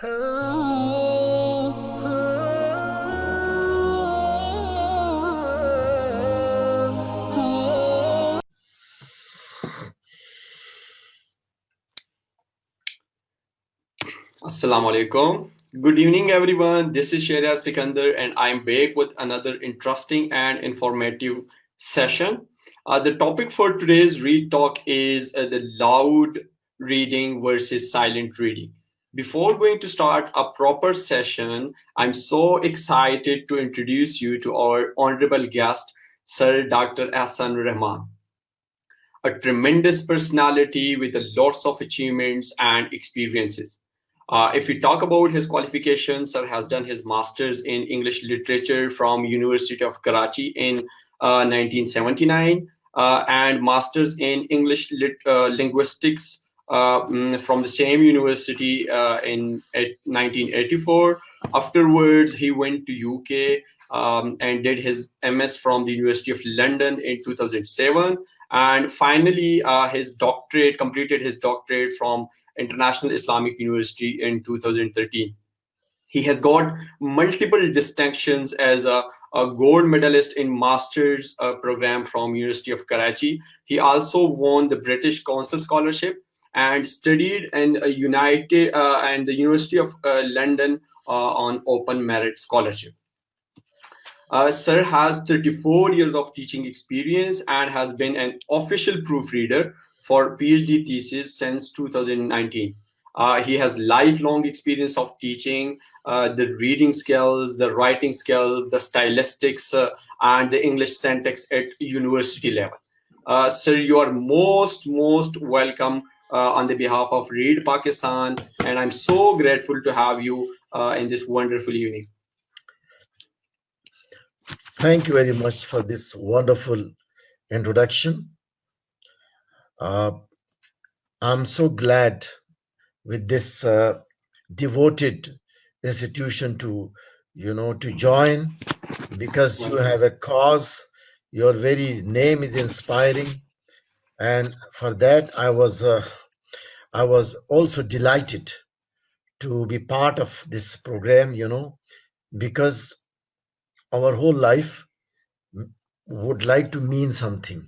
Assalamu alaikum. Good evening, everyone. This is Shehryar Sikandar, and I'm back with another interesting and informative session. The topic for today's read talk is the loud reading versus silent reading. Before going to start a proper session, I'm so excited to introduce you to our honorable guest, Sir Dr. Ahsan Rehman, a tremendous personality with a lots of achievements and experiences. If we talk about his qualifications, sir has done his masters in English literature from University of Karachi in 1979, and masters in English linguistics from the same university in 1984. Afterwards, he went to UK and did his MS from the University of London in 2007, and finally completed his doctorate from International Islamic University in 2013. He has got multiple distinctions as a gold medalist in master's program from University of Karachi. He also won the British Council Scholarship and studied in United and the University of London on open merit scholarship. Sir has 34 years of teaching experience and has been an official proofreader for PhD thesis since 2019. He has lifelong experience of teaching the reading skills, the writing skills, the stylistics, and the English syntax at university level. Sir, you are most welcome on the behalf of Read Pakistan, and I'm so grateful to have you in this wonderful evening. Thank you very much for this wonderful introduction. I'm so glad with this devoted institution to join, because you have a cause. Your very name is inspiring, and for that I was also delighted to be part of this program. Because our whole life would like to mean something,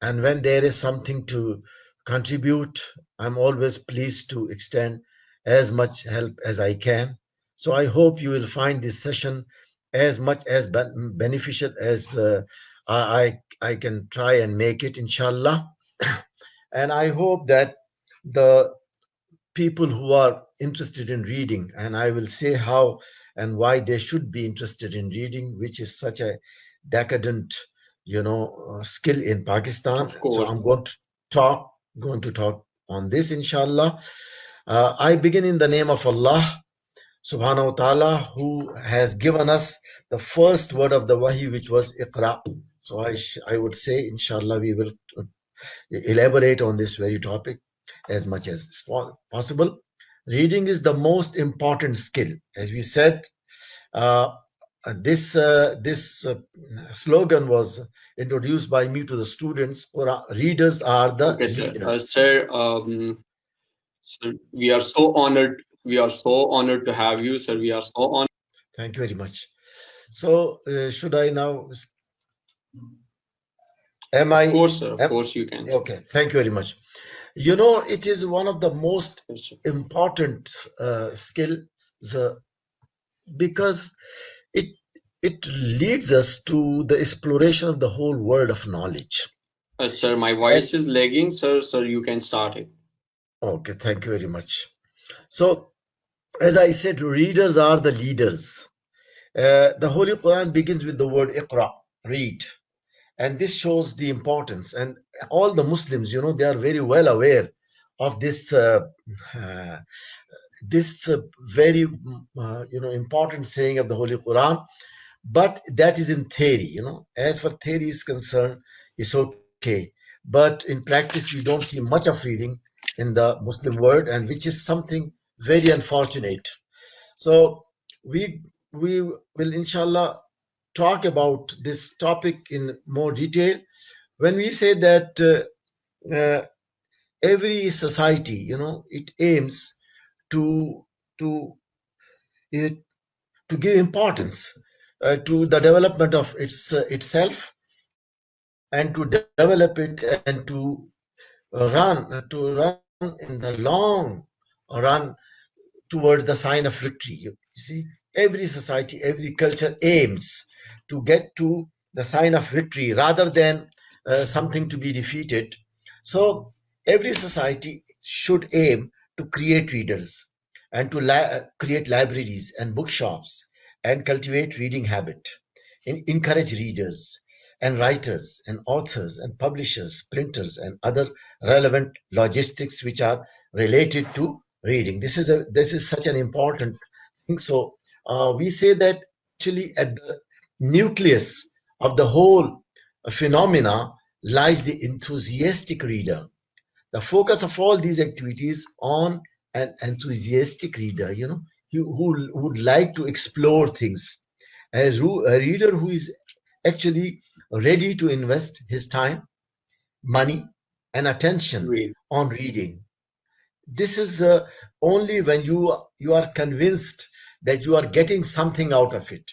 and when there is something to contribute, I'm always pleased to extend as much help as I can. So I hope you will find this session as much as beneficial as I can try and make it, inshallah. And I hope that the people who are interested in reading, and I will say how and why they should be interested in reading, which is such a decadent skill in Pakistan. Of So course. I'm going to talk on this, inshallah. I begin in the name of Allah subhanahu wa ta'ala, who has given us the first word of the wahi, which was iqra. So I would say, inshallah, we will elaborate on this very topic as much as possible. Reading is the most important skill. As we said, uh, this slogan was introduced by me to the students. Readers are the Okay, sir. leaders. Sir, we are so honored. We are so honored to have you, sir. We are so honored. Thank you very much. So, should I now? Am Of I? course, sir. Of course, you can. Okay. Thank you very much. It is one of the most Yes, sir. important skills, uh, because it it leads us to the exploration of the whole world of knowledge. Sir, my And voice is lagging, sir. Sir, you can start it. okay, thank you very much. So, as I said, readers are the leaders. The Holy Quran begins with the word Iqra, read, and this shows the importance. And all the Muslims, they are very well aware of this uh, very important saying of the Holy Quran. But that is in theory. As for theory is concerned, it's okay, but in practice we don't see much of reading in the Muslim world, and which is something very unfortunate. So we will, inshallah, talk about this topic in more detail when we say that every society, it aims to to it, to give importance to the development of itself, and to develop it and to run in the long run towards the sign of victory. You see, every society, every culture aims to get to the sign of victory rather than something to be defeated. So, every society should aim to create readers and to create libraries and bookshops and cultivate reading habit and encourage readers and writers and authors and publishers, printers, and other relevant logistics which are related to reading. This is such an important thing. So we say that actually at the nucleus of the whole phenomena lies the enthusiastic reader. The focus of all these activities on an enthusiastic reader, who would like to explore things, a reader who is actually ready to invest his time, money, and attention Great. on reading. This is only when you are convinced that you are getting something out of it.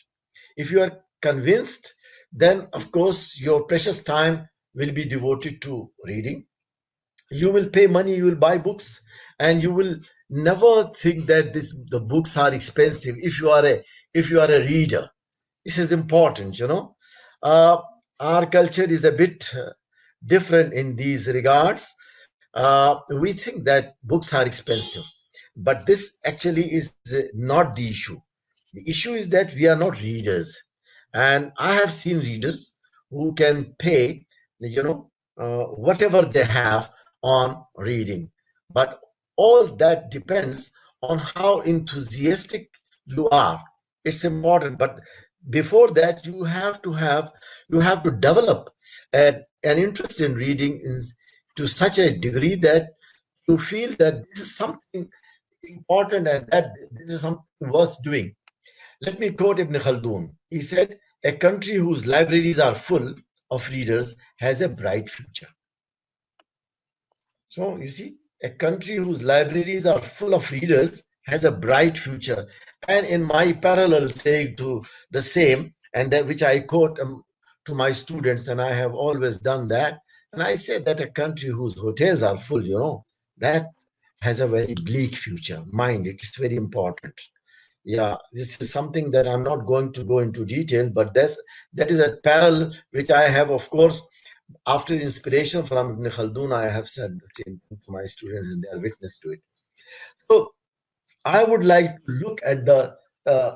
If you are convinced, then of course your precious time will be devoted to reading. You will pay money, you will buy books, and you will never think that the books are expensive if you are a reader. This is important. uh, our culture is a bit different in these regards. We think that books are expensive, but this actually is not the issue. The issue is that we are not readers, and I have seen readers who can pay, whatever they have on reading. But all that depends on how enthusiastic you are. It's important, but before that you have to develop an interest in reading to such a degree that you feel that this is something important and that this is something worth doing. Let me quote Ibn Khaldun. He said, "A country whose libraries are full of readers has a bright future." So, you see, a country whose libraries are full of readers has a bright future. And in my parallel saying to the same, and that which I quote to my students, and I have always done that, and I say that a country whose hotels are full, that has a very bleak future. Mind it, it's very important. Yeah, this is something that I'm not going to go into detail, but that is a parallel which I have, of course, after inspiration from Ibn Khaldun. I have said the same thing to my students, and they are witness to it. So I would like to look at the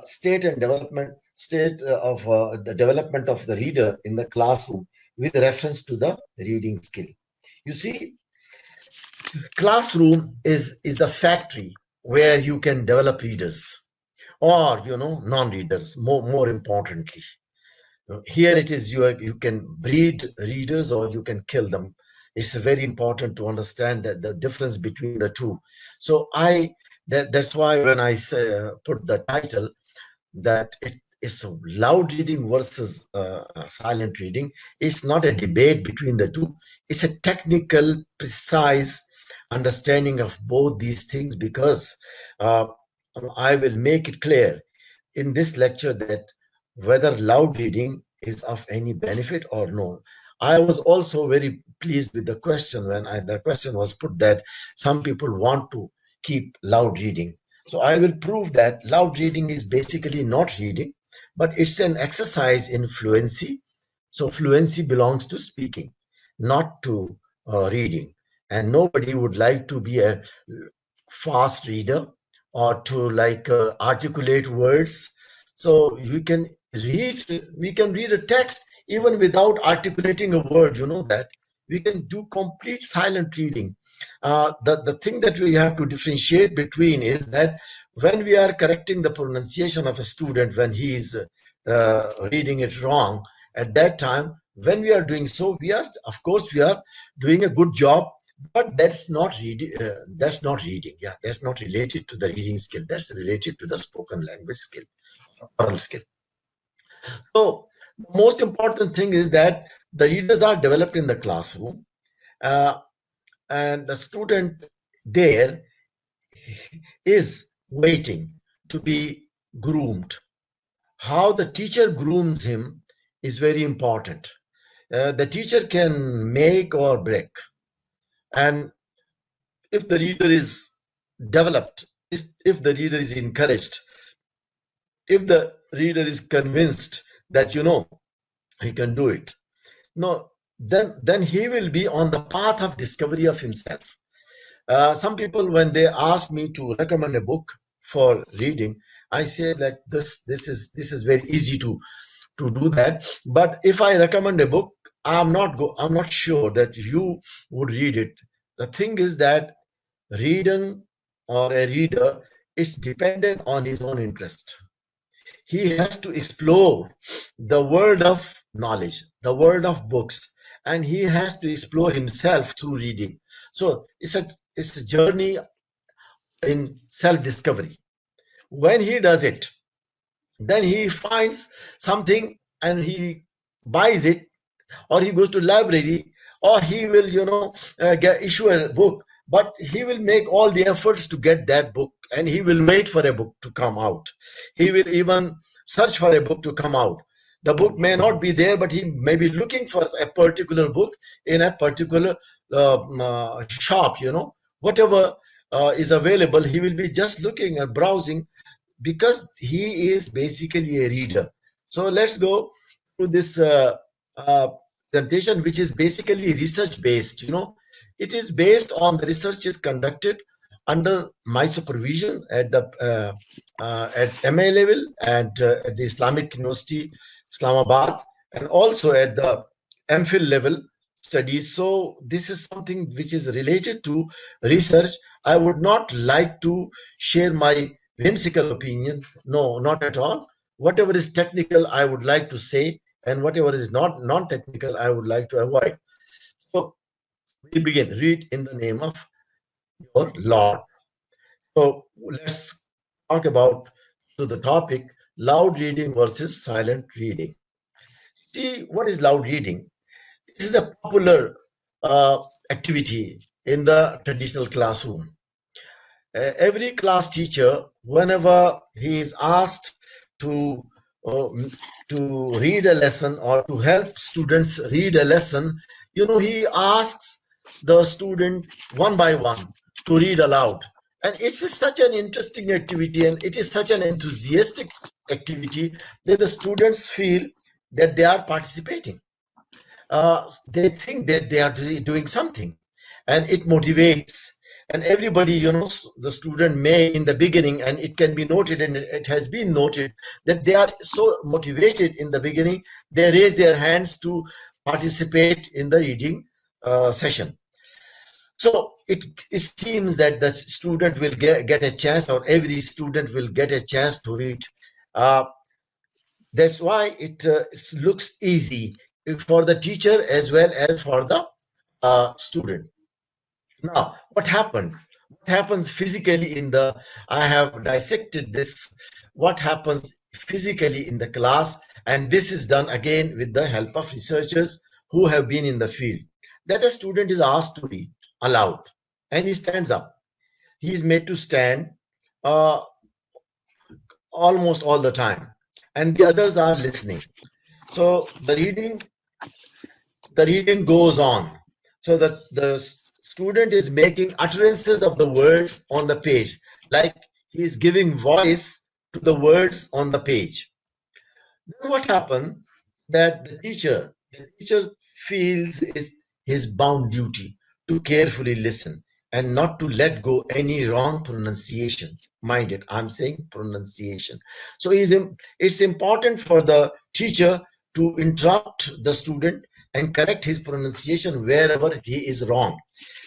state of the development of the reader in the classroom with reference to the reading skill. You see, classroom is the factory where you can develop readers, or non-readers, more importantly. Here it is, you can breed readers or you can kill them. It's very important to understand that the difference between the two. So that's why when I put the title that it is loud reading versus silent reading, it's not a debate between the two. It's a technical, precise understanding of both these things, because uh, I will make it clear in this lecture that whether loud reading is of any benefit or no. I was also very pleased with the question when the question was put that some people want to keep loud reading. So I will prove that loud reading is basically not reading, but it's an exercise in fluency. So fluency belongs to speaking, not to reading. And nobody would like to be a fast reader or to like articulate words. So we can read a text even without articulating a word. You know that we can do complete silent reading. The thing that we have to differentiate between is that when we are correcting the pronunciation of a student when he is reading it wrong, at that time when we are doing so, we are, of course, we are doing a good job, but that's not reading. Yeah, that's not related to the reading skill. That's related to the spoken language skill, oral skill. So the most important thing is that the readers are developed in the classroom, uh, and the student there is waiting to be groomed. How the teacher grooms him is very important. The teacher can make or break. And if the reader is developed, if the reader is encouraged, if the reader is convinced that he can do it, no, then he will be on the path of discovery of himself. Some people, when they ask me to recommend a book for reading, I say that this is very easy to do that. But if I recommend a book, I'm not sure that you would read it. The thing is that reading or a reader is dependent on his own interest. He has to explore the world of knowledge, the world of books, and he has to explore himself through reading. So it's a journey in self-discovery. When he does it, then he finds something and he buys it, or he goes to library, or he will issue a book, but he will make all the efforts to get that book, and he will wait for a book to come out. He will even search for a book to come out. The book may not be there, but he may be looking for a particular book in a particular shop, whatever is available. He will be just looking and browsing, because he is basically a reader. So let's go to this uh, presentation, which is basically research based. It is based on the research is conducted under my supervision at the at MA level, and at the Islamic University, Islamabad, and also at the MPhil level studies. So this is something which is related to research. I would not like to share my whimsical opinion. No, not at all. Whatever is technical, I would like to say, and whatever is not non-technical, I would like to avoid. So we begin. Read in the name of your Lord. So let's talk about to the topic: loud reading versus silent reading. See, what is loud reading? This is a popular uh, activity in the traditional classroom. Every class teacher, whenever he is asked to uh, to read a lesson or to help students read a lesson, he asks the student one by one to read aloud. And it's such an interesting activity, and it is such an enthusiastic activity that the students feel that they are participating. They think that they are doing something, and it motivates. And everybody, the student may in the beginning, and it can be noted, and it has been noted, that they are so motivated in the beginning, they raise their hands to participate in the reading session. So it seems that the student will get a chance, or every student will get a chance to read. uh, that's why it looks easy for the teacher as well as for the student. Now, what happened? What happens physically in the? I have dissected this. What happens physically in the class, and this is done again with the help of researchers who have been in the field. That a student is asked to read aloud, and he stands up. He is made to stand uh, almost all the time, and the others are listening. So the reading goes on. So that the student is making utterances of the words on the page, like he is giving voice to the words on the page. Then what happened, that the teacher feels is his bound duty to carefully listen and not to let go any wrong pronunciation. Mind it, I'm saying pronunciation. So it's important for the teacher to interrupt the student and correct his pronunciation wherever he is wrong.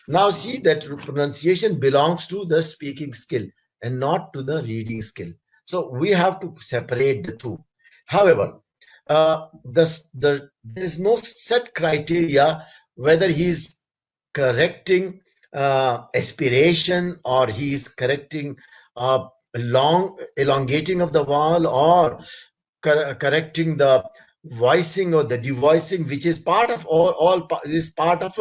Now see that pronunciation belongs to the speaking skill and not to the reading skill. So we have to separate the two. However, there is no set criteria whether he is correcting aspiration, or he is correcting long elongating of the vowel, or correcting the voicing or the devoicing, which is part of is part of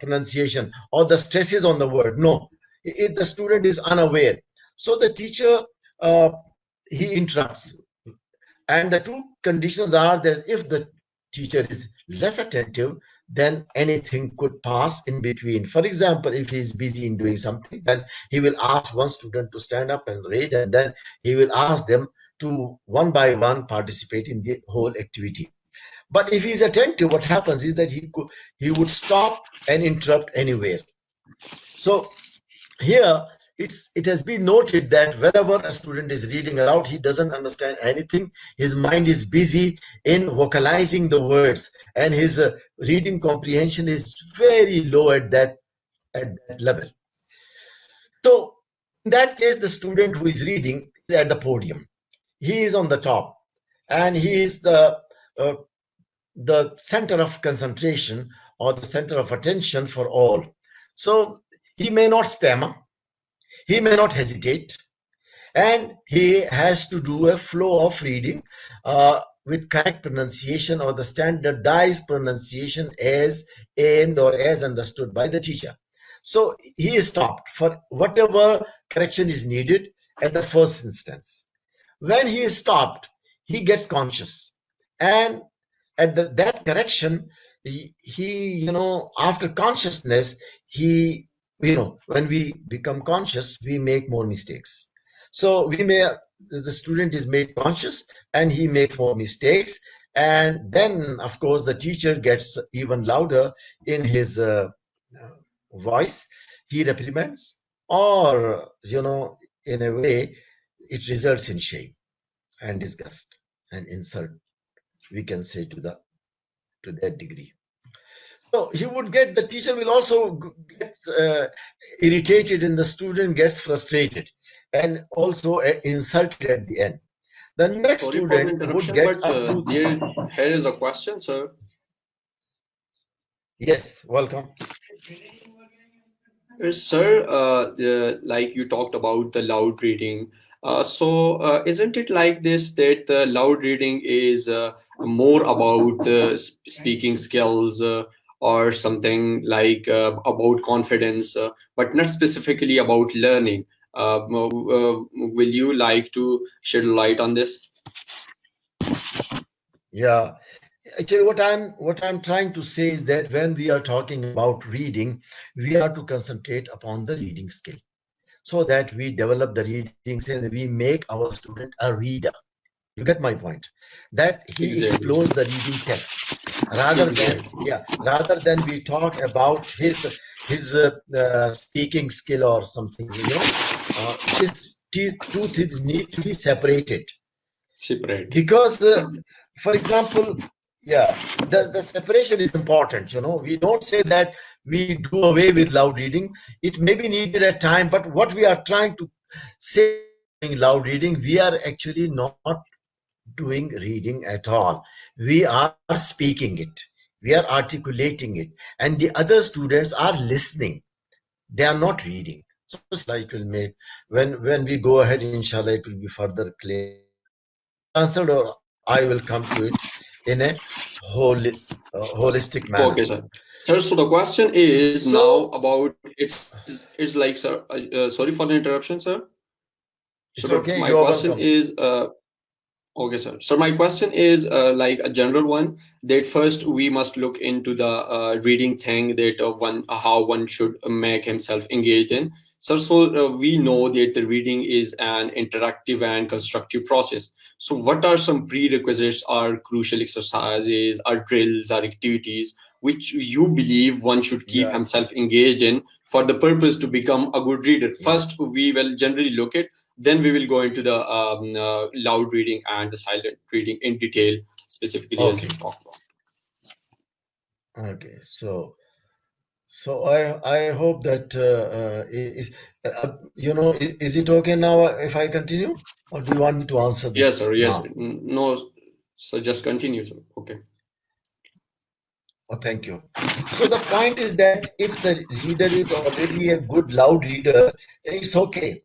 pronunciation, or the stresses on the word. No, the student is unaware. So the teacher, uh, he interrupts, and the two conditions are that if the teacher is less attentive, then anything could pass in between. For example, if he is busy in doing something, then he will ask one student to stand up and read, and then he will ask them to one by one participate in the whole activity. But if he is attentive, what happens is that he would stop and interrupt anywhere. So here it has been noted that wherever a student is reading aloud, he doesn't understand anything. His mind is busy in vocalizing the words, and his reading comprehension is very low at that level. So in that case, the student who is reading is at the podium. He is on the top, and he is uh, the center of concentration or the center of attention for all. So he may not stammer, he may not hesitate, and he has to do a flow of reading with correct pronunciation or the standardized pronunciation as aimed or as understood by the teacher. So he is stopped for whatever correction is needed at the first instance. When he is stopped, he gets conscious, and at that correction, after consciousness, he when we become conscious, we make more mistakes. So the student is made conscious and he makes more mistakes, and then of course the teacher gets even louder in his voice. He reprimands, or in a way, it results in shame and disgust and insult, we can say, to that degree. So he would get the teacher will also get irritated, and the student gets frustrated and also insulted at the end. The next Sorry for the student would interruption, get but up to. here is a question, sir. Yes, welcome. Sir, like you talked about the loud reading. Isn't it like this that the loud reading is more about the speaking skills or something like about confidence, but not specifically about learning? Will you like to shed light on this? Yeah, actually, what I'm trying to say is that when we are talking about reading, we are to concentrate upon the reading skill, so that we develop the reading skill and we make our student a reader. You get my point? That he Exactly. explores the reading text rather than, Exactly. yeah, rather than we talk about his speaking skill or something. These two things need to be separated, Separate. because for example, yeah, the separation is important. We don't say that we do away with loud reading. It may be needed at time, but what we are trying to say by doing loud reading, we are actually not doing reading at all. We are speaking it, we are articulating it, and the other students are listening. They are not reading. So inshallah it will make, when we go ahead, inshallah it will be further clear. You will get answered, or I will come to it in a whole holistic manner. Okay, sir. Sir, so the question is now So about it's like, sir. Sorry for the interruption, sir. it's My okay, you question are is welcome. okay, sir. So my question is like a general one, that first we must look into the reading thing, that how one should make himself engaged in. We know that the reading is an interactive and constructive process. So what are some prerequisites or crucial exercises or drills or activities which you believe one should keep Yeah, himself engaged in for the purpose to become a good reader? yeah. First, we will generally look at, then we will go into the loud reading and the silent reading in detail, specifically as you Okay, talk about. okay. So I hope that is it okay now if I continue, or do you want me to answer Yes, sir. this Yes. now? No. So just continue, sir. Okay. Oh, thank you. So the point is that if the reader is already a good loud reader, it's okay.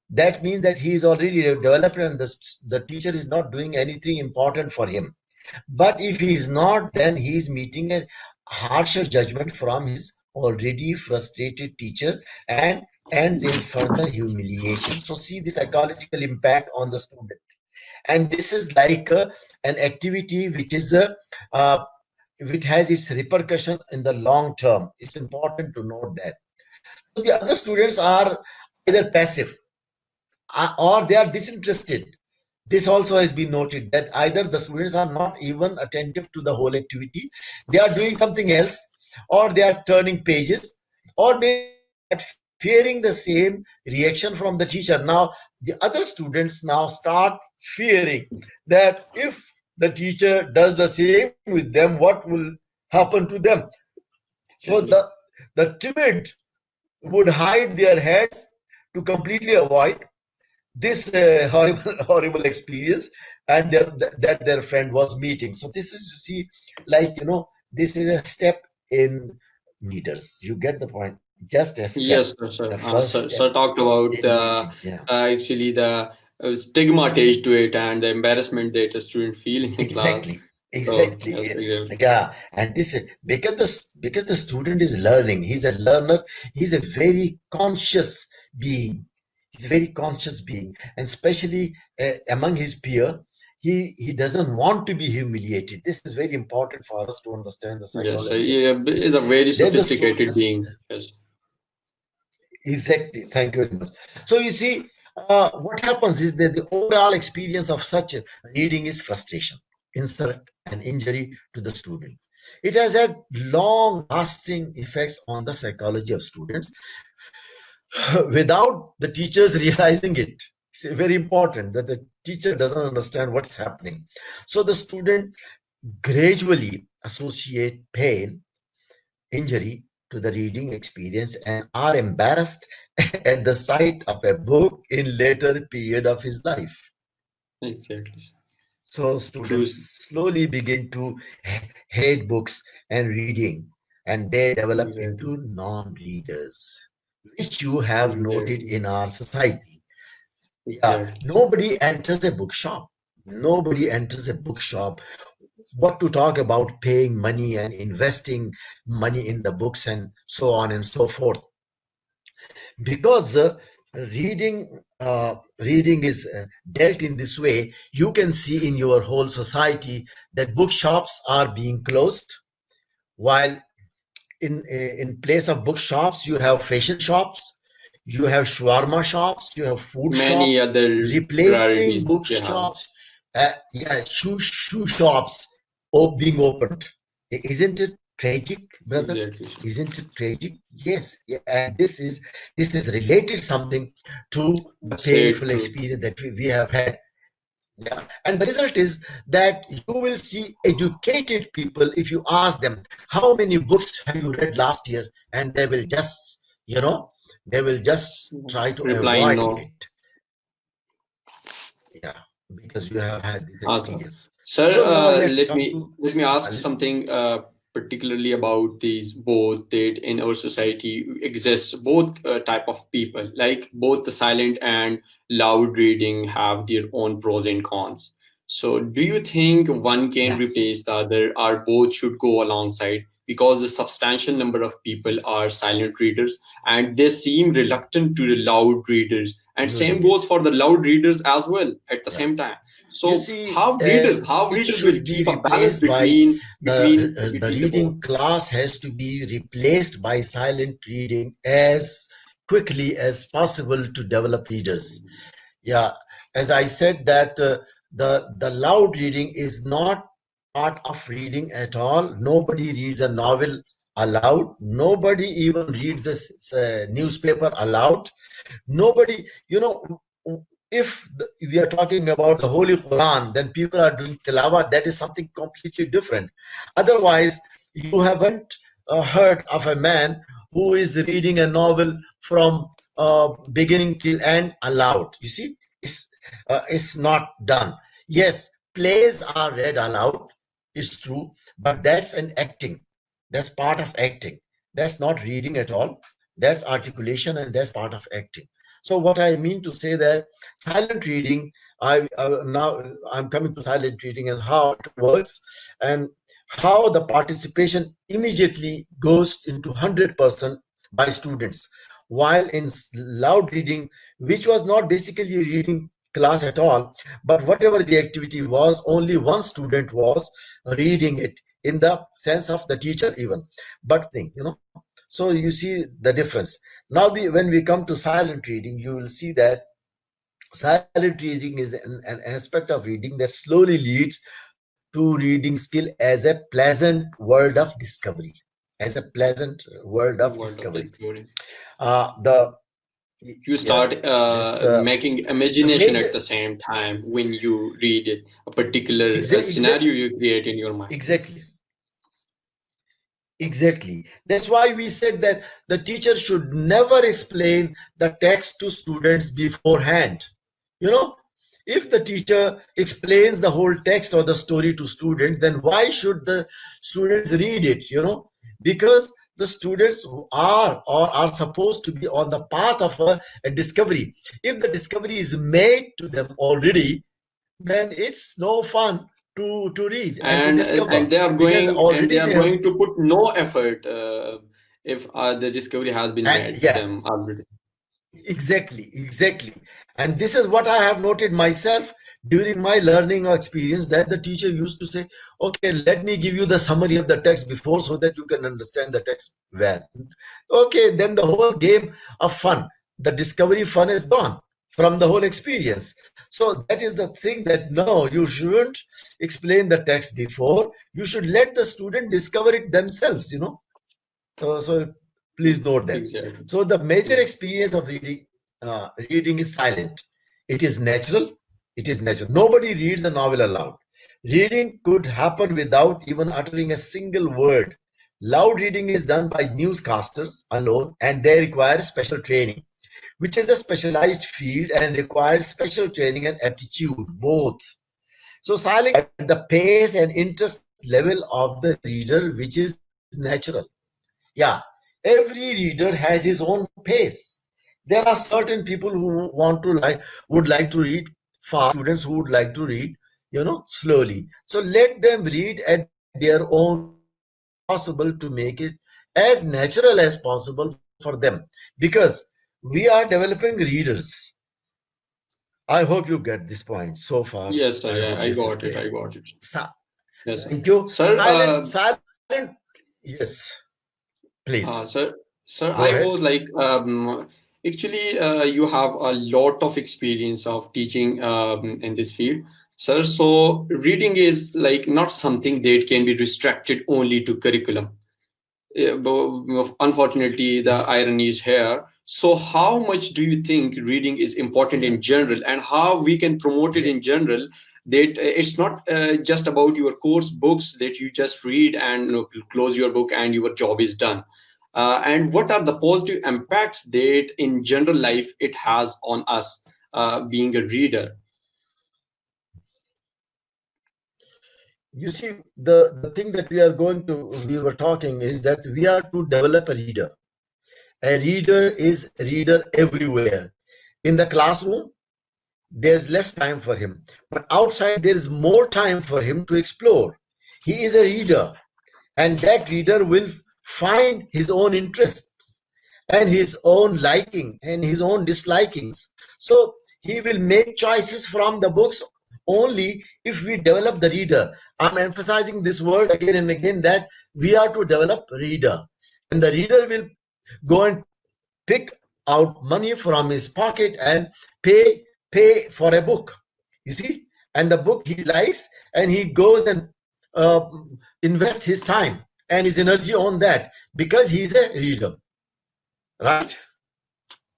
That means that he is already developed, and the teacher is not doing anything important for him. But if he is not, then he is meeting a harsher judgment from his already frustrated teacher, and ends in further humiliation. So see the psychological impact on the student. And this is like an activity uh, which has its repercussion in the long term. It's important to note that. So the other students are either passive or they are disinterested. This also has been noted that either the students are not even attentive to the whole activity, they are doing something else, or they are turning pages, or maybe they start fearing the same reaction from the teacher. Now, the other students now start fearing that if the teacher does the same with them, what will happen to them? So Exactly. the timid would hide their heads to completely avoid this horrible horrible experience and that their friend was meeting. So this is, you see, like, this is a step in meters. You get the point? Just a step, Yes, sir. the Sir. first step Sir talked about in meeting. Yeah, actually the stigma attached to it and the embarrassment that a student feel in the class. exactly, So exactly. yes, exactly. Yeah, and this because the student is learning, he's a learner, he's a very conscious being. He's a very conscious being, and especially among his peer, he doesn't want to be humiliated. This is very important for us to understand the Yes, sir. psychology of Yeah, students. is a very Then the sophisticated students, being. Yes. exactly. Thank you very much. So you see, what happens is that the overall experience of such reading is frustration, insult, and injury to the student. It has had long-lasting effects on the psychology of students without the teachers realizing it. It's very important that the teacher doesn't understand what's happening. So the student gradually associate pain, injury to the reading experience and are embarrassed at the sight of a book in later period of his life. Exactly. So True. students slowly begin to hate books and reading, and they develop Exactly. into non-readers, which you have noted Exactly. in our society. Yeah, Exactly. nobody enters a bookshop. Nobody enters a bookshop. What to talk about paying money and investing money in the books and so on and so forth. Because reading is dealt in this way, you can see in your whole society that bookshops are being closed, while in place of bookshops you have fashion shops, you have shawarma shops, you have food Many shops other replacing priorities they have. bookshops. Yeah, shoe shops being opened. Isn't it tragic, brother? Exactly, sir. Isn't it tragic? Yes, yeah, and this is related something to the Say painful true. experience that we have had. Yeah, and the result is that you will see educated people, if you ask them how many books have you read last year, and they will just try to Replying avoid no. it. Yeah, because you have had this Awesome. experience. Sir, So now let's let come me to let me ask let something particularly about these both that in our society exists both type of people like both the silent and loud reading have their own pros and cons. So do you think one can yeah, replace the other or both should go alongside because the substantial number of people are silent readers and they seem reluctant to the loud readers and same using it. goes for the loud readers as well at the Yeah. same time. You So see, how readers will it should keep be a balance replaced by the between the both. reading class has to be replaced by silent reading as quickly as possible to develop readers. Yeah, as I said that the loud reading is not part of reading at all. Nobody reads a novel aloud. Nobody even reads a newspaper aloud. Nobody, if we are talking about the Holy Quran, then people are doing tilawah. That is something completely different. Otherwise, you haven't heard of a man who is reading a novel from beginning till end aloud. You see, it's not done. Yes, plays are read aloud. It's true, but that's an acting. That's part of acting. That's not reading at all. That's articulation, and that's part of acting. So what I mean to say that silent reading, now I'm coming to silent reading and how it works, and how the participation immediately goes into 100% by students. while in loud reading, which was not basically a reading class at all, but whatever the activity was, only one student was reading it in the sense of the teacher even. But so you see the difference. Now when we come to silent reading, you will see that silent reading is an aspect of reading that slowly leads to reading skill as a pleasant world of discovery. As a pleasant world of World of discovery. discovery. The You Yeah, start it's making the imagination major at the same time when you read it, a particular scenario exactly you create in your mind. exactly exactly. That's why we said that the teacher should never explain the text to students beforehand. You know, if the teacher explains the whole text or the story to students, then why should the students read it? Because the students who are or are supposed to be on the path of a discovery. If the discovery is made to them already, then it's no fun to read and to discover, because And already they are they have. going to put no effort if the discovery has been And made to yeah, them already. exactly. And this is what I have noted myself during my learning or experience, that the teacher used to say, okay, let me give you the summary of the text before so that you can understand the text well. Okay, then the whole game of fun, the discovery fun is gone from the whole experience. So that is the thing, that no, you shouldn't explain the text before. You should let the student discover it themselves. So please note that. Exactly. So the major Yeah. experience of reading is silent. It is natural. It is natural. Nobody reads a novel aloud. Reading could happen without even uttering a single word. Loud reading is done by newscasters alone, and they require special training, which is a specialized field and requires special training and aptitude, both. So silence at the pace and interest level of the reader, which is natural. Yeah, every reader has his own pace. There are certain people who would like to read fast, students who would like to read, slowly. So let them read at their own pace. It is possible to make it as natural as possible for them, because we are developing readers. I hope you get this point so far. Yes, sir. I Yeah, hope I this is got it. clear. I got it. Sa- Yes, sir. Thank you. Sir, Silent. Yes, please sir, sir, go I ahead. was like, actually, you have a lot of experience of teaching in this field, sir. So reading is like not something that can be restricted only to curriculum. But unfortunately, the irony is here. So, how much do you think reading is important Yeah, in general, and how we can promote it yeah. in general? That it's not just about your course books that you just read and close your book and your job is done. And what are the positive impacts that in general life it has on us being a reader? You see, the thing that we were talking is that we are to develop a reader. A reader is a reader everywhere. In the classroom, there's less time for him, but outside there is more time for him to explore. He is a reader, and that reader will find his own interests and his own liking and his own dislikings. So he will make choices from the books only if we develop the reader. I'm emphasizing this word again and again, that we are to develop reader, and the reader will go and pick out money from his pocket and pay for a book, you see, and the book he likes, and he goes and uh, invest his time and his energy on that, because he's a reader, right?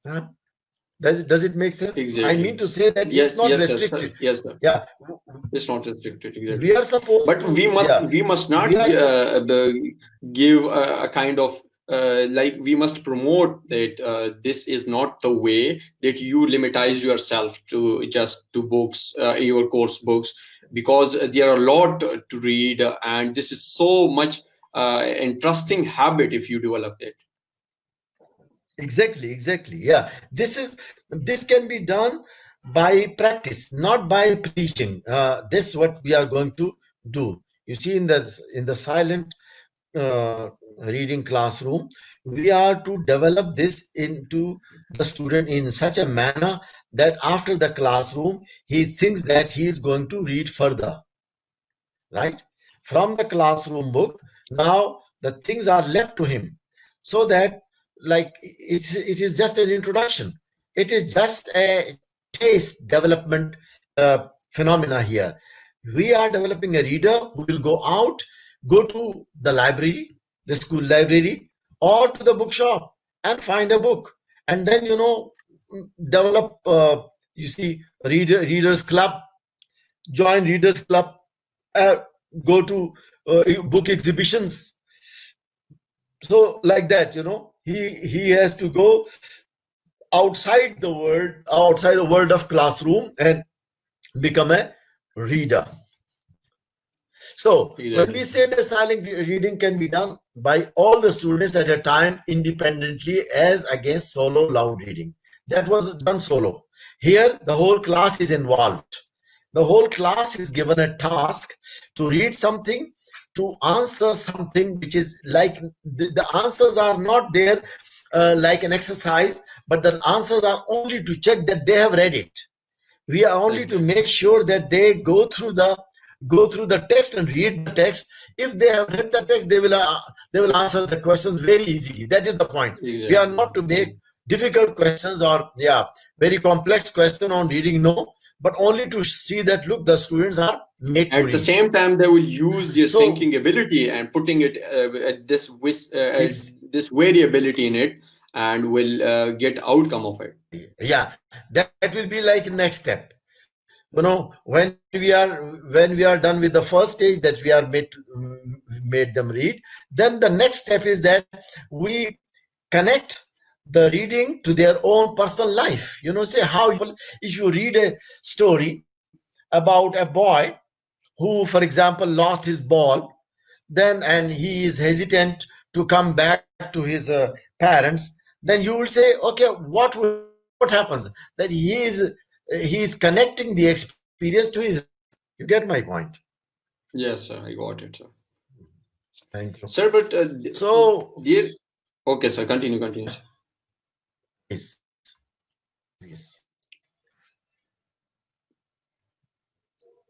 Huh? Does it make sense? I Exactly. mean to say that it's Yes, not yes, yes, sir. restricted. Yes, sir. Yeah, It's not restricted, we exactly. are supposed But to, yeah, we must not we are give a kind of like we must promote that this is not the way that you limitize yourself to just to books, your course books, because there are a lot to read, and this is so much interesting habit if you develop it. exactly, yeah. This can be done by practice, not by preaching. This is what we are going to do. You see, in the silent reading classroom, we are to develop this into the student in such a manner that after the classroom he thinks that he is going to read further, right? From the classroom book, now the things are left to him, so that, like, it is just an introduction. It is just a taste development phenomena here. We are developing a reader who will go out, go to the library, the school library, or to the bookshop and find a book, and then, develop, you see, readers club, join readers club, uh, go to book exhibitions. So like that, he has to go outside the world of classroom and become a reader. So when we Exactly. say that silent reading can be done by all the students at a time independently as against solo loud reading, that was done solo. Here, the whole class is involved. The whole class is given a task to read something, to answer something, which is like the answers are not there like an exercise, but the answers are only to check that they have read it. We are only to Exactly. make sure that they go through the text and read the text. If they have read the text, they will answer the questions very easily. That is the point. We are Exactly. not to make difficult questions, or very complex question on reading, no, but only to see that, look, the students are made to At the read. same time, they will use their So thinking ability and putting it at ex- this variability in it, and will get outcome of it. exactly, yeah, that will be like next step. When we are done with the first stage, that we are made them read, then the next step is that we connect the reading to their own personal life. Say how, if you read a story about a boy who, for example, lost his ball, then, and he is hesitant to come back to his parents, then you will say, okay, what happens, that he is connecting the experience to his life. You get my point? Yes, sir, I got it, sir. Thank you. Sir, but So there. Okay, sir. Continue, sir. yes, yes,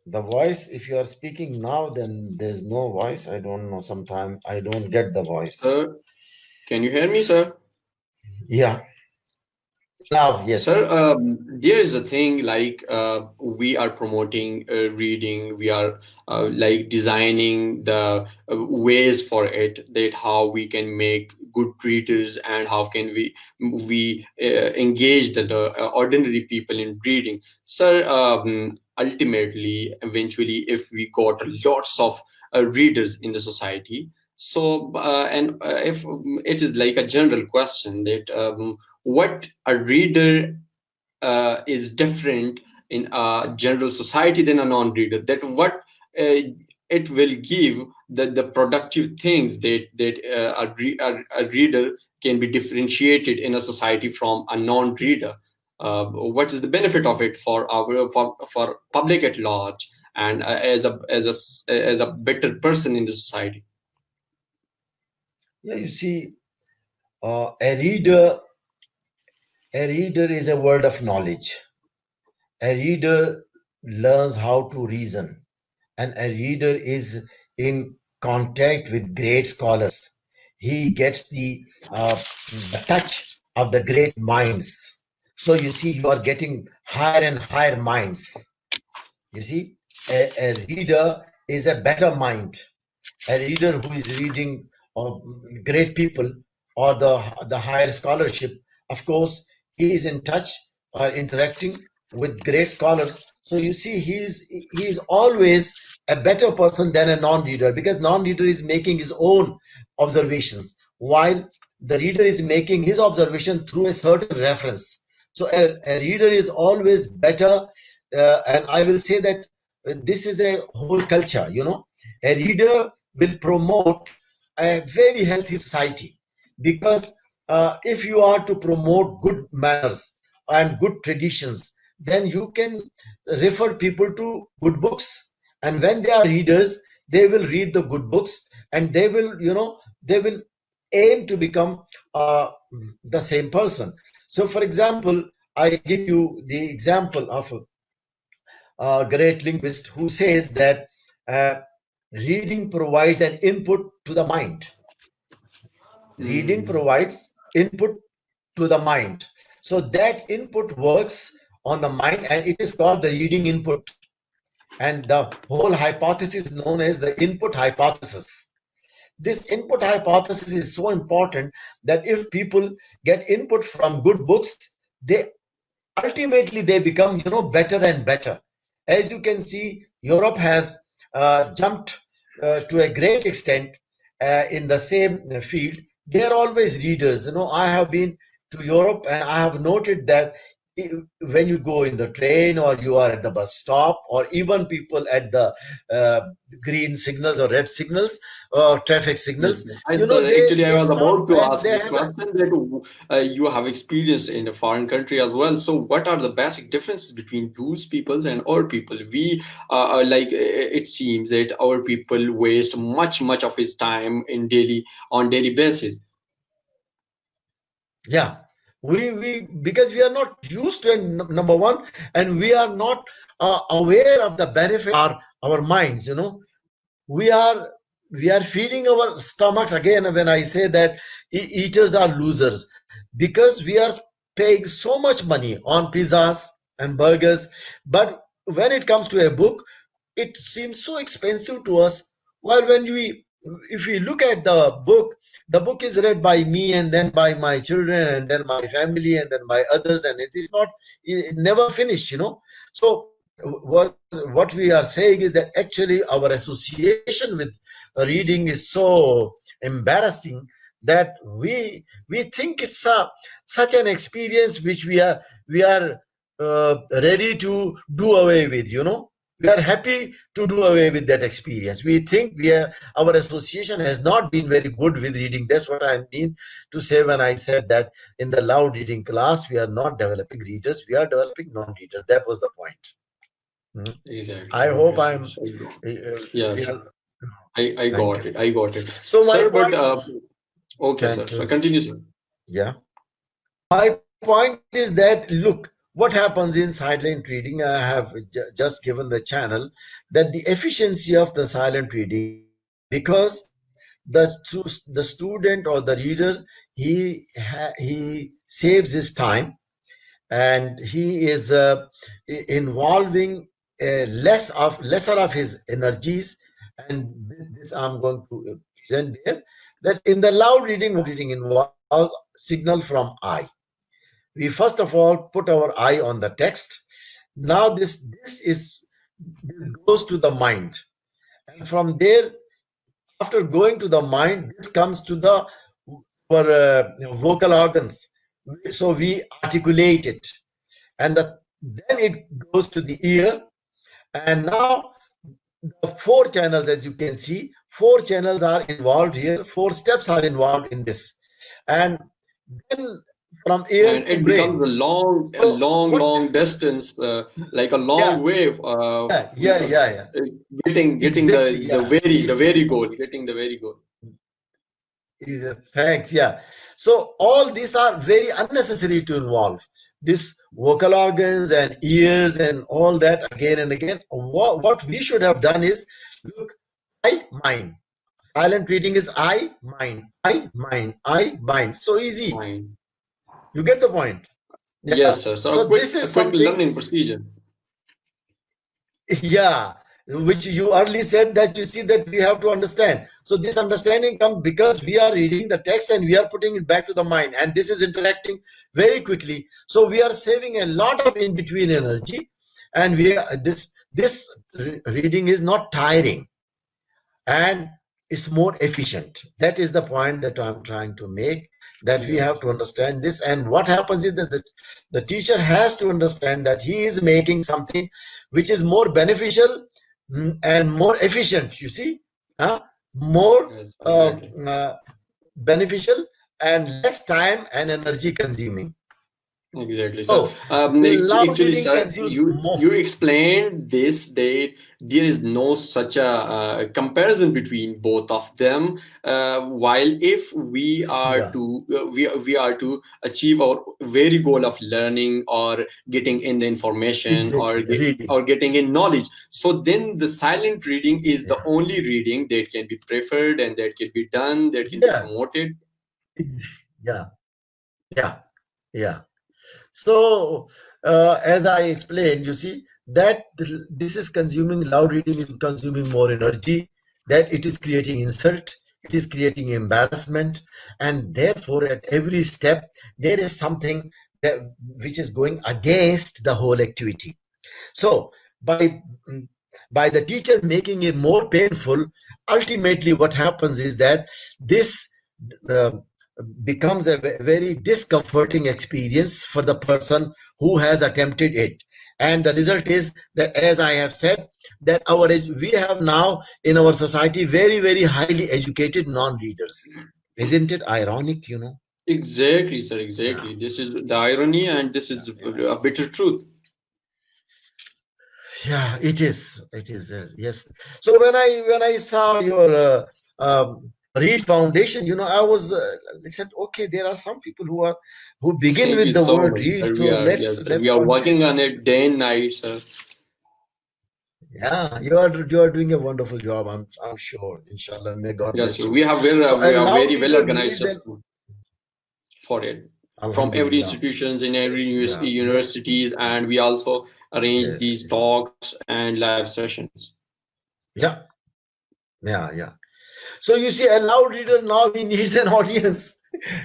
the voice, if you are speaking now, then there's no voice. I don't know, sometime I don't get the voice. Sir, can you hear me, sir? Yeah, now, Sir, yes. there is a thing like we are promoting reading. We are like designing the ways for it. That how we can make good readers, and how can we engage the ordinary people in reading. Sir, ultimately, eventually, if we got lots of readers in the society, so if it is like a general question that. What a reader is different in a general society than a non-reader, that what it will give the productive things that a reader can be differentiated in a society from a non-reader. What is the benefit of it for for public at large, and as a better person in the society? Yeah, you see, a reader is a word of knowledge. A reader learns how to reason, and a reader is in contact with great scholars. He gets the touch of the great minds. So you see, you are getting higher and higher minds. You see, a reader is a better mind. A reader who is reading great people, or the higher scholarship, of course, he is in touch or interacting with great scholars. So you see, he is always a better person than a non-reader, because non-reader is making his own observations, while the reader is making his observation through a certain reference. So a reader is always better, and I will say that this is a whole culture. A reader will promote a very healthy society, because if you are to promote good manners and good traditions, then you can refer people to good books, and when they are readers, they will read the good books, and they will aim to become the same person. So, for example, I give you the example of a great linguist who says that uh, reading provides an input to the mind. Reading Mm. provides input to the mind. So that input works on the mind and it is called the reading input. And the whole hypothesis is known as the input hypothesis. This input hypothesis is so important that if people get input from good books, they ultimately they become better and better. As you can see, Europe has jumped to a great extent in the same field. They are always readers. I have been to Europe and I have noted that when you go in the train or you are at the bus stop or even people at the uh, green signals or red signals or traffic Yes, signals, yes. they Actually, I they was stop about to and ask they this have a question that you have experienced in a foreign country as well. So, what are the basic differences between those peoples and our people? We it seems that our people waste much of his time in daily basis. Yeah, we because we are not used to it, number one, and we are not aware of the benefit our minds. We are feeding our stomachs again. When I say that eaters are losers, because we are paying so much money on pizzas and burgers, but when it comes to a book, it seems so expensive to us. While when we if we look at the book is read by me and then by my children and then my family and then by others, and it is not it never finished. So what we are saying is that actually our association with reading is so embarrassing that we think it's such an experience which we are ready to do away with. We are happy to do away with that experience. We think our association has not been very good with reading. That's what I mean to say when I said that in the loud reading class we are not developing readers, we are developing non-readers. That was the point. Mhm. Exactly. I Okay, hope sir. I'm. Yes, Yeah. I Thank got you. it. I got it, So my sir. But point. okay, sir. Thank So you. continue, sir. Yeah. My point is that look what happens in silent reading. I have just given the channel that the efficiency of the silent reading because the student or the reader he saves his time and he is involving lesser of his energies, and this I'm going to present there that in the loud reading involves signal from eye. We first of all put our eye on the text. Now this goes to the mind, and from there, after going to the mind, this comes to the our vocal organs. So we articulate it, and then it goes to the ear. And now the four channels, as you can see, four channels are involved here. Four steps are involved in this, and then from ear And to it becomes brain. So what? long distance, like a long Yeah, wave, yeah. getting Exactly. Yeah. the very goal, getting the very goal. Thanks. Yeah. So all these are very unnecessary to involve. This vocal organs and ears and all that again and again. What we should have done is look, I mind. Silent reading is I mind. So easy. Fine. You get the point. Yeah. Yes, sir. So So this a is quick something. learning procedure. Yeah, which you early said that you see that we have to understand. So this understanding comes because we are reading the text and we are putting it back to the mind, and this is interacting very quickly. So we are saving a lot of in between energy, and this reading is not tiring and it's more efficient. That is the point that I'm trying to make, that we Yes. have to understand this. And what happens is that the teacher has to understand that he is making something which is more beneficial and more efficient, you see, huh? More Yes. uh, Exactly. uh, beneficial and less time and energy consuming. Exactly, sir. So the loud Actually, reading sir, consumes you more. explained this that there is no such a comparison between both of them. While if we are Yeah, to we are to achieve our very goal of learning or getting in the information exactly. Reading. or getting in knowledge, so then the silent reading is the Yeah, only reading that can be preferred and that can be done, that can be yeah, promoted. yeah, yeah, yeah. So, as I explained, you see that this is consuming, loud reading is consuming more energy, that it is creating insult, it is creating embarrassment, and therefore, at every step, there is something that which is going against the whole activity. So, by by the teacher making it more painful, ultimately what happens is that this uh, becomes a very discomforting experience for the person who has attempted it. And the result is that, as I have said, that we have now in our society very, very highly educated non-readers. Isn't it ironic, you know? Exactly, sir. Yeah, Exactly. This is the irony, and this yeah, is yeah. a bitter truth. Yeah, it is. It is. Yes. So when I saw your Read Foundation, I said, okay, there are some people who begin Thank with you the so word much, read. sir. So Yes, let's sir. We let's are contact. working on it day and night, sir. Yeah, you are doing a wonderful job. I'm sure. Inshallah, may God Yes, bless sir. you. So a We are loud very well reader organized, needs sir, an for it. From every Alhamdulillah. institutions in every Yes. Yeah. Yes. universities, and we also arrange Yes. these talks and live sessions. Yeah. Yeah. Yeah. So you see, a loud reader now he needs an audience.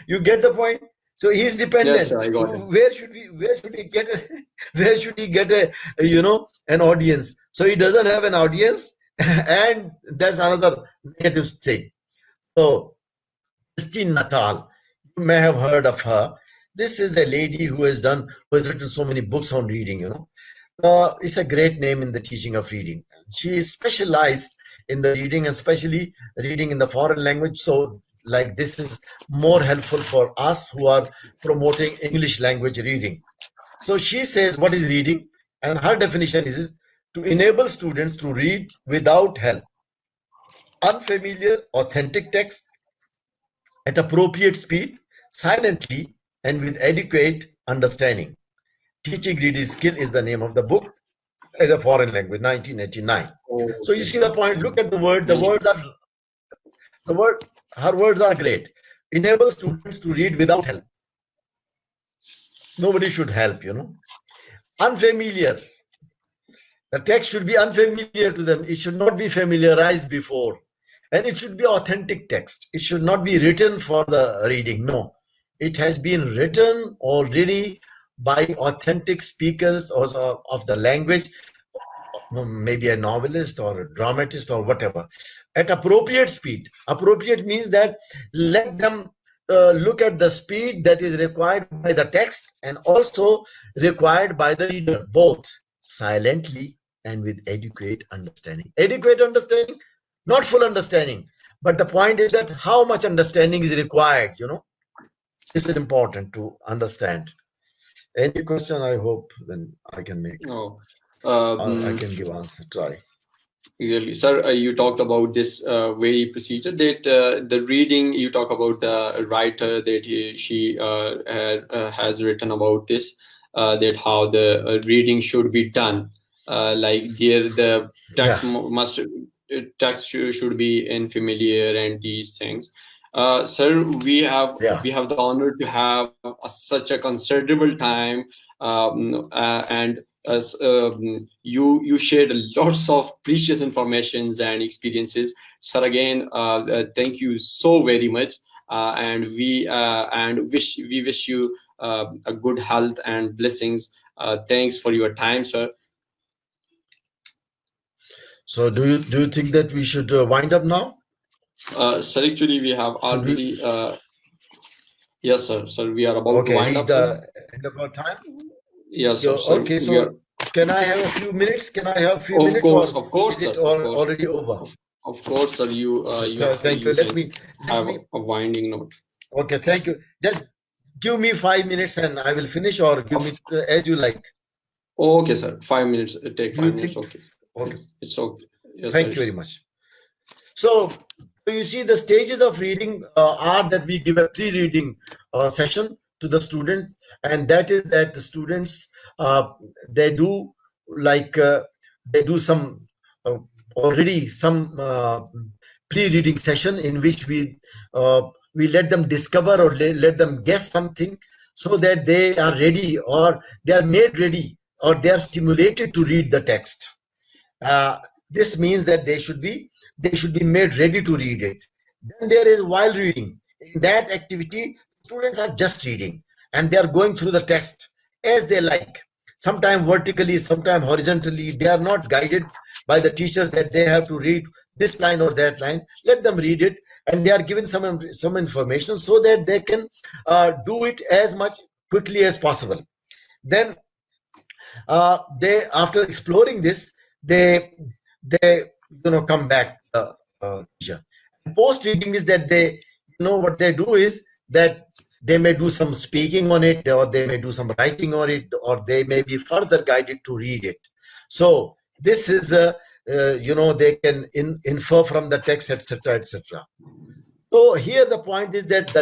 You get the point. So he's Yes, dependent. sir. I got it. Where should he get a, where should he get an audience? So he doesn't have an audience, and that's another negative thing. So Christine Natal, you may have heard of her. This is a lady who has written so many books on reading. It's a great name in the teaching of reading. She is specialized in the reading, especially reading in the foreign language. So, like, this is more helpful for us who are promoting English language reading. So, she says, what is reading? And her definition is to enable students to read without help, unfamiliar, authentic text at appropriate speed, silently, and with adequate understanding. Teaching reading skill is the name of the book as a foreign language, 1989. So you Okay, see the sir. point. Look at the word. The Thank you. words are the word. Her words are great. Enable students to read without help. Nobody should help. Unfamiliar. The text should be unfamiliar to them. It should not be familiarized before, and it should be authentic text. It should not be written for the reading. No, it has been written already by authentic speakers of the language, maybe a novelist or a dramatist or whatever, at appropriate speed. Appropriate means that let them look at the speed that is required by the text and also required by the reader, both silently and with adequate understanding. Adequate understanding, not full understanding, but the point is that how much understanding is required. This is important to understand. Any question, I hope then I can make, Oh, I um, can give answer, try. Really, sir, you talked about this very procedure that the reading. You talk about the writer that has written about this. That how the reading should be done. Like there, the Yeah, text should be in familiar and these things. Sir, yeah. we have the honor to have such a considerable time, and you shared lots of precious informations and experiences, sir. Again, thank you so very much, and we wish you a good health and blessings. Thanks for your time, sir. So do you think that we should wind up now? Sir, actually we have Should we? already yes, sir, we are about to Okay, wind reach up, sir. the end of our time. Yes, sir, Okay, we are. so can I have a few minutes? Can I have a few minutes, or Of course, is sir, it of course, already over? of course, sir. You Okay, thank you. you Let can me let have me. a winding note. Okay, thank you. give me 5 minutes and I will finish, or give me as you like. Okay, sir. 5 minutes. Take Do you 5 minutes. think? Okay. Okay. It's okay. Yes, sir. Thank you very much. So you see, the stages of reading are that we give a pre-reading session to the students, and that is that the students they do like they do some uh, already some pre-reading session in which we let them discover or let them guess something, so that they are ready, or they are made ready, or they are stimulated to read the text. uh, this means that they should be made ready to read it. Then there is while reading. In that activity, students are just reading, and they are going through the text as they like. Sometimes vertically, sometimes horizontally. They are not guided by the teacher that they have to read this line or that line. Let them read it, and they are given some information so that they can do it as much quickly as possible. Then they, after exploring this, they they come back teacher. And post reading is that they, what they do is that they may do some speaking on it, or they may do some writing on it, or they may be further guided to read it. So this is they can infer from the text, etc., etc. So here the point is that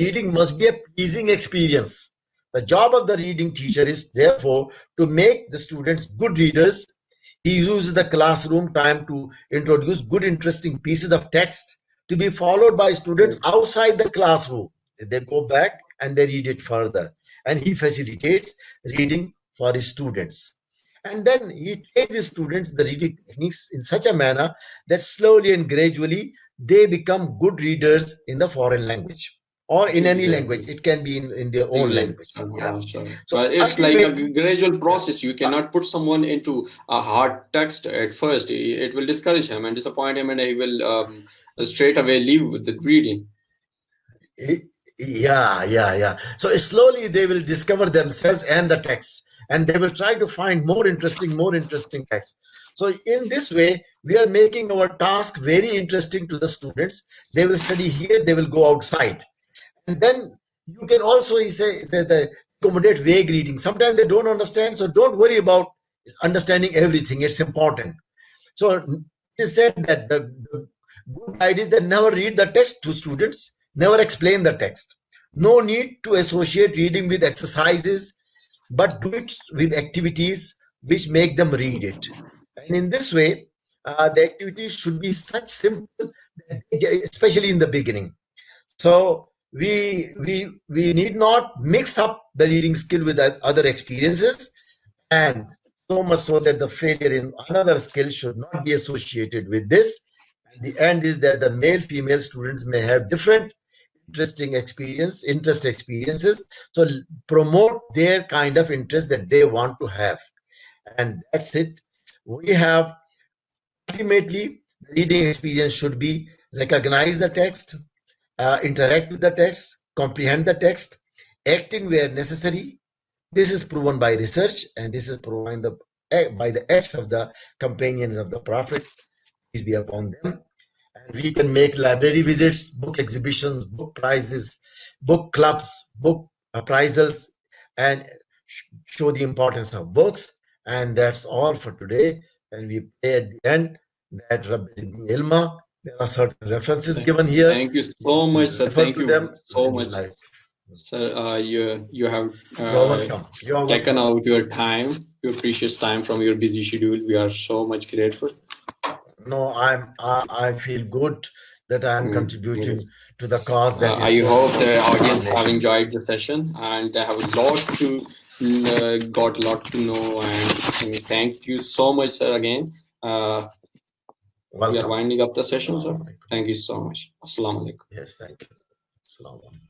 reading must be a pleasing experience. The job of the reading teacher is therefore to make the students good readers. He uses the classroom time to introduce good, interesting pieces of text to be followed by students outside the classroom. They go back and they read it further. And he facilitates reading for his students. And then he trains his students the reading techniques in such a manner that slowly and gradually they become good readers in the foreign language, or in any language. Exactly. It can be in their own Exactly. language. Yeah. Sure. So But it's like a ultimately, gradual yeah. process. You cannot put someone into a hard text at first. It will discourage him and disappoint him, and he will straight away leave with the reading. Yeah. So slowly they will discover themselves and the text, and they will try to find more interesting text. So in this way, we are making our task very interesting to the students. They will study here, they will go outside. And then you can also say the accommodate vague reading. Sometimes they don't understand, so don't worry about understanding everything. It's important. So it is said that the good guide is that never read the text to students, never explain the text. No need to associate reading with exercises, but do it with activities which make them read it. And in this way, the activities should be such simple, especially in the beginning. So we need not mix up the reading skill with other experiences, and so much so that the failure in another skill should not be associated with this. And the end is that the male female students may have different interest experiences. So promote their kind of interest that they want to have, and that's it. We have ultimately, the reading experience should be recognize the text, interact with the text, comprehend the text, acting where necessary. This is proven by research, and this is proven by the acts of the companions of the Prophet, peace be upon them. And we can make library visits, book exhibitions, book prizes, book clubs, book appraisals, and show the importance of books. And that's all for today. And we pray at the end that Rabbi Zidni Ilma. There are certain references given here. Thank you You so much, can sir. refer Thank to you them so when you much, like. sir. You have You're welcome. You're taken welcome. out your time, your precious time from your busy schedule. We are so much grateful. No, I feel good that I am Yes. contributing to the cause that is I so hope the important for our audience have nation. enjoyed the session and they have a lot to got a lot to know. And thank you so much, sir. Again, we are Welcome. winding up the session, sir. Assalamu alaikum. Thank you so much. Assalamu alaikum. Yes, thank you. Assalamu alaikum.